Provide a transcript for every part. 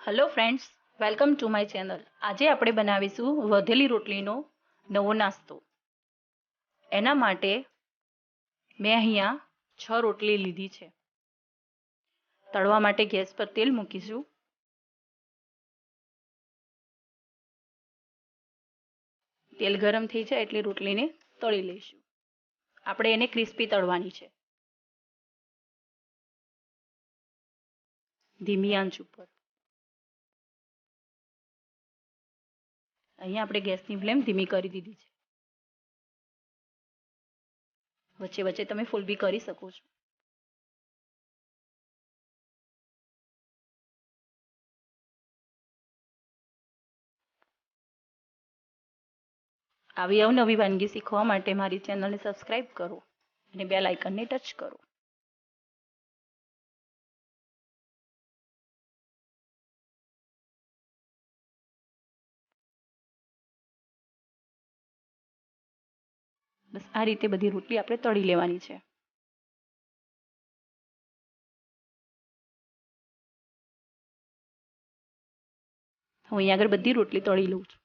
Hello friends, welcome to my channel. આજે આપણે બનાવીશું વધેલી રોટલીનો નવો નાસ્તો. એના માટે મેં અહીંયા 6 રોટલી લીધી છે. તળવા માટે ગેસ પર તેલ મૂકીશું. તેલ ગરમ થઈ જાય એટલે રોટલીને તળી લઈશું. આપણે એને ક્રિસ્પી તળવાની છે, ધીમી આંચ ઉપર. અહીંયા આપણે ગેસની ફ્લેમ ધીમી કરી દીધી છે. વચ્ચે વચ્ચે તમે ફૂલ બી કરી શકો છો. આવી અવનવી વાનગી શીખવા માટે મારી ચેનલને સબસ્ક્રાઇબ કરો અને બેલ આઇકનને ટચ કરો. બસ આ રીતે બધી રોટલી આપણે તળી લેવાની છે. હું અહીંયા આગળ બધી રોટલી તળી લઉં છું.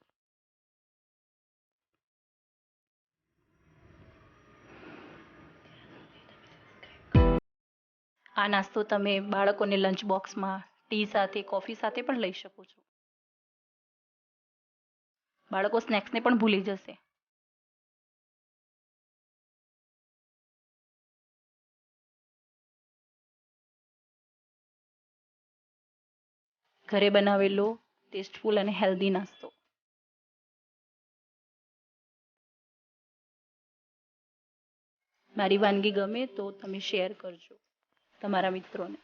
આ નાસ્તો તમે બાળકોને લંચ બોક્સમાં, ટી સાથે, કોફી સાથે પણ લઈ શકો છો. બાળકો સ્નેક્સને પણ ભૂલી જશે. ઘરે બનાવેલો ટેસ્ટફુલ અને હેલ્ધી નાસ્તો. મારી વાનગી ગમે તો તમે શેર કરજો તમારા મિત્રોને.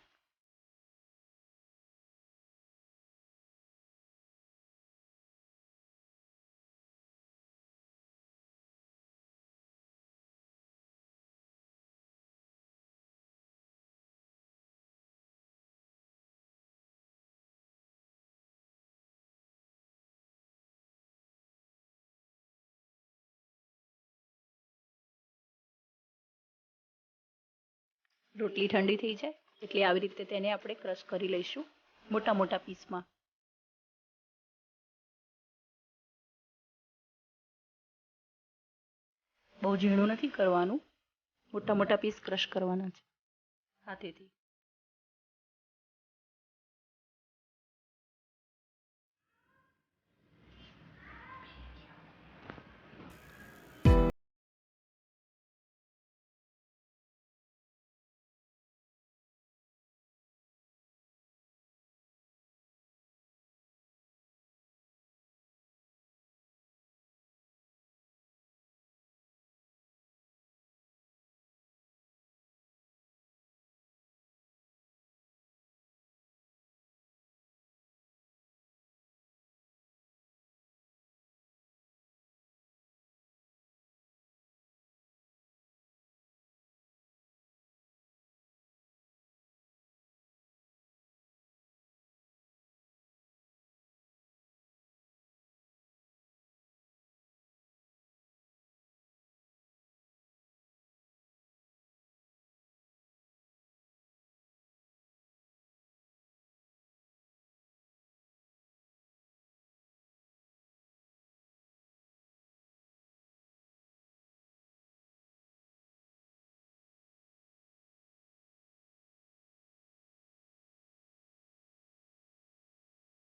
રોટલી ઠંડી થઈ જાય એટલે આવી રીતે તેને આપણે ક્રશ કરી લઈશું મોટા મોટા પીસમાં. બહુ ઝીણું નથી કરવાનું, મોટા મોટા પીસ ક્રશ કરવાના છે હાથેથી.